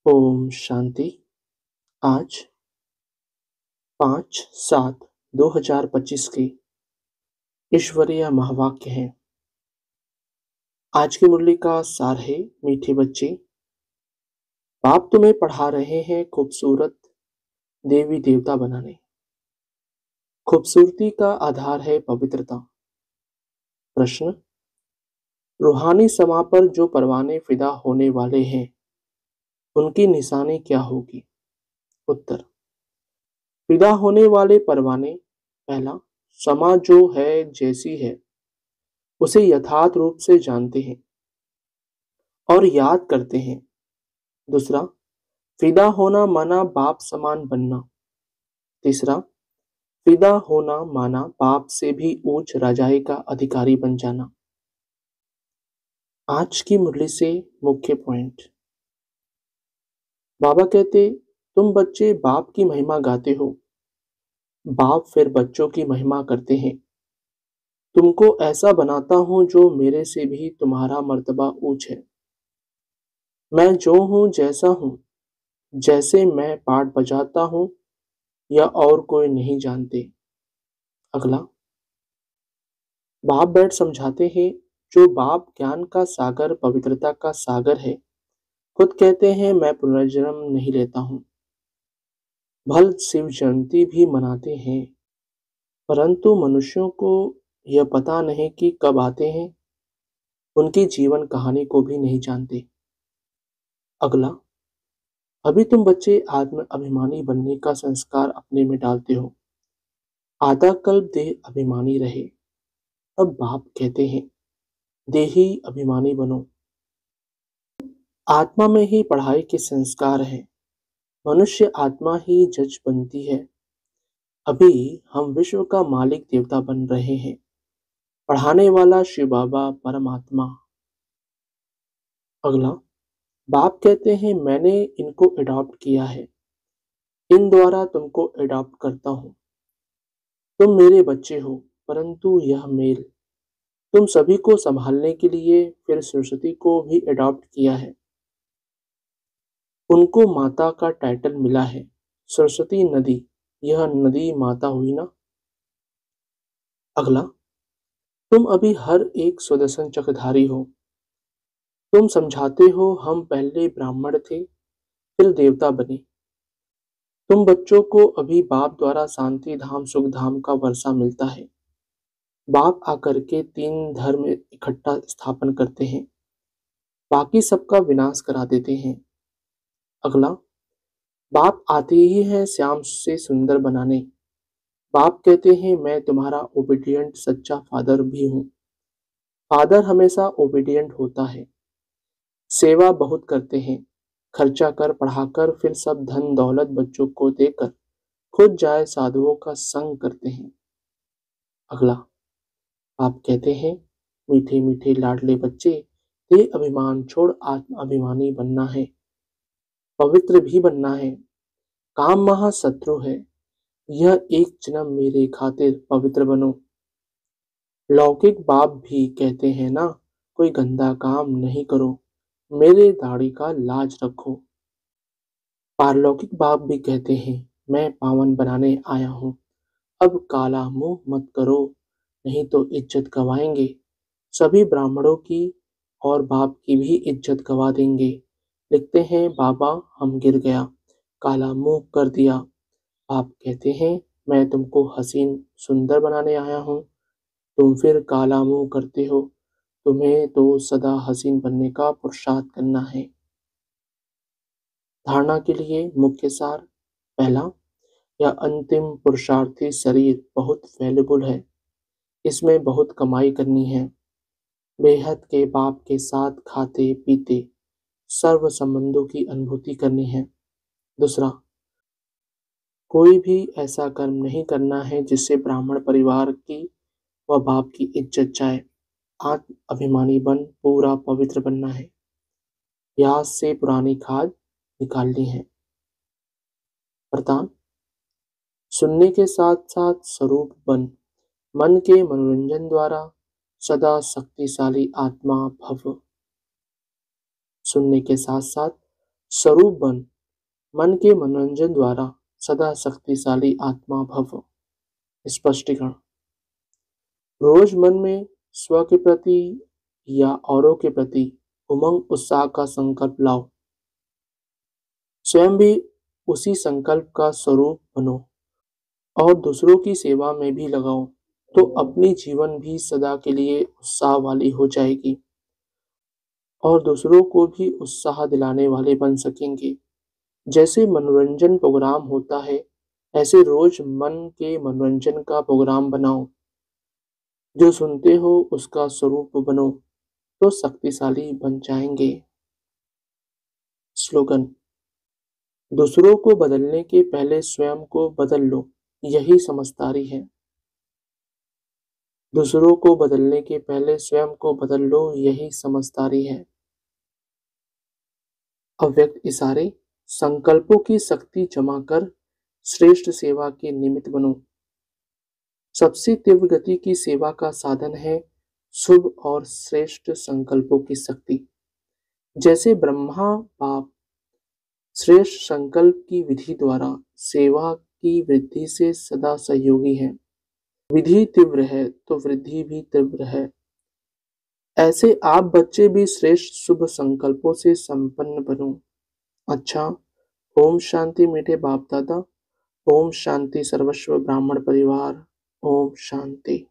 ओम शांति। आज 5/7/2025 की ईश्वरीय महावाक्य है। आज की मुरली का सार है, मीठे बच्चे, बाप तुम्हें पढ़ा रहे हैं खूबसूरत देवी देवता बनाने। खूबसूरती का आधार है पवित्रता। प्रश्न, रूहानी समा पर जो परवाने फिदा होने वाले हैं उनकी निशानी क्या होगी? उत्तर, फिदा होने वाले परवाने, पहला, समा जो है जैसी है उसे यथार्थ रूप से जानते हैं और याद करते हैं। दूसरा, फिदा होना माना बाप समान बनना। तीसरा, फिदा होना माना बाप से भी ऊंच राजाई का अधिकारी बन जाना। आज की मुरली से मुख्य पॉइंट। बाबा कहते, तुम बच्चे बाप की महिमा गाते हो, बाप फिर बच्चों की महिमा करते हैं। तुमको ऐसा बनाता हूं जो मेरे से भी तुम्हारा मर्तबा ऊंच है। मैं जो हूं जैसा हूं, जैसे मैं पाठ बजाता हूं या और कोई नहीं जानते। अगला, बाप बैठ समझाते हैं, जो बाप ज्ञान का सागर पवित्रता का सागर है, खुद कहते हैं मैं पुनर्जन्म नहीं लेता हूँ। भल शिव जयंती भी मनाते हैं, परंतु मनुष्यों को यह पता नहीं कि कब आते हैं, उनकी जीवन कहानी को भी नहीं जानते। अगला, अभी तुम बच्चे आत्म अभिमानी बनने का संस्कार अपने में डालते हो। आधा कल्प देह अभिमानी रहे। अब बाप कहते हैं, देही अभिमानी बनो। आत्मा में ही पढ़ाई के संस्कार है। मनुष्य आत्मा ही जज बनती है। अभी हम विश्व का मालिक देवता बन रहे हैं, पढ़ाने वाला शिव बाबा परमात्मा। अगला, बाप कहते हैं मैंने इनको अडॉप्ट किया है, इन द्वारा तुमको अडॉप्ट करता हूँ। तुम मेरे बच्चे हो, परंतु यह मेल तुम सभी को संभालने के लिए फिर सरस्वती को भी अडॉप्ट किया है। उनको माता का टाइटल मिला है। सरस्वती नदी, यह नदी माता हुई ना। अगला, तुम अभी हर एक सुदर्शन चक्रधारी हो। तुम समझाते हो हम पहले ब्राह्मण थे फिर देवता बने। तुम बच्चों को अभी बाप द्वारा शांति धाम सुख धाम का वर्षा मिलता है। बाप आकर के 3 धर्म इकट्ठा स्थापन करते हैं, बाकी सबका विनाश करा देते हैं। अगला, बाप आते ही हैं श्याम से सुंदर बनाने। बाप कहते हैं मैं तुम्हारा ओबीडियंट सच्चा फादर भी हूँ। फादर हमेशा ओबीडियंट होता है। सेवा बहुत करते हैं, खर्चा कर पढ़ाकर फिर सब धन दौलत बच्चों को देकर खुद जाए साधुओं का संग करते हैं। अगला, आप कहते हैं मीठे मीठे लाडले बच्चे, ये अभिमान छोड़ आत्म अभिमानी बनना है, पवित्र भी बनना है। काम महाशत्रु है, यह एक जन्म मेरे खातिर पवित्र बनो। लौकिक बाप भी कहते हैं ना, कोई गंदा काम नहीं करो, मेरे दाढ़ी का लाज रखो। पारलौकिक बाप भी कहते हैं मैं पावन बनाने आया हूँ, अब काला मुंह मत करो, नहीं तो इज्जत गवाएंगे। सभी ब्राह्मणों की और बाप की भी इज्जत गवा देंगे। लिखते हैं बाबा हम गिर गया, काला मुंह कर दिया। बाप कहते हैं मैं तुमको हसीन सुंदर बनाने आया हूँ, तुम फिर काला मुंह करते हो। तुम्हें तो सदा हसीन बनने का पुरुषार्थ करना है। धारणा के लिए मुख्य सार। पहला, यह अंतिम पुरुषार्थी शरीर बहुत वैल्यूबल है, इसमें बहुत कमाई करनी है। बेहद के बाप के साथ खाते पीते सर्व संबंधों की अनुभूति करनी है। दूसरा, कोई भी ऐसा कर्म नहीं करना है जिससे ब्राह्मण परिवार की व बाप की इज्जत जाए। आत्म अभिमानी बन पूरा पवित्र बनना है। प्यास से पुरानी खाद निकालनी है। वरदान, सुनने के साथ साथ स्वरूप बन, मन के मनोरंजन द्वारा सदा शक्तिशाली आत्मा भव। सुनने के साथ साथ स्वरूप बन, मन के मनोरंजन द्वारा सदा शक्तिशाली आत्मा भव। स्पष्टीकरण। रोज मन में स्व के प्रति या औरों के प्रति उमंग उत्साह का संकल्प लाओ। स्वयं भी उसी संकल्प का स्वरूप बनो और दूसरों की सेवा में भी लगाओ, तो अपनी जीवन भी सदा के लिए उत्साह वाली हो जाएगी और दूसरों को भी उत्साह दिलाने वाले बन सकेंगे। जैसे मनोरंजन प्रोग्राम होता है, ऐसे रोज मन के मनोरंजन का प्रोग्राम बनाओ। जो सुनते हो उसका स्वरूप बनो, तो शक्तिशाली बन जाएंगे। स्लोगन। दूसरों को बदलने के पहले स्वयं को बदल लो, यही समझदारी है। दूसरों को बदलने के पहले स्वयं को बदल लो, यही समझदारी है। अव्यक्त इशारे। संकल्पों की शक्ति जमा कर श्रेष्ठ सेवा के निमित्त बनो। सबसे तीव्र गति की सेवा का साधन है शुभ और श्रेष्ठ संकल्पों की शक्ति। जैसे ब्रह्मा बाप श्रेष्ठ संकल्प की विधि द्वारा सेवा की वृद्धि से सदा सहयोगी है। विधि तीव्र है तो वृद्धि भी तीव्र है। ऐसे आप बच्चे भी श्रेष्ठ शुभ संकल्पों से संपन्न बनो। अच्छा। ओम शांति मीठे बाप दादा। ओम शांति सर्वस्व ब्राह्मण परिवार। ओम शांति।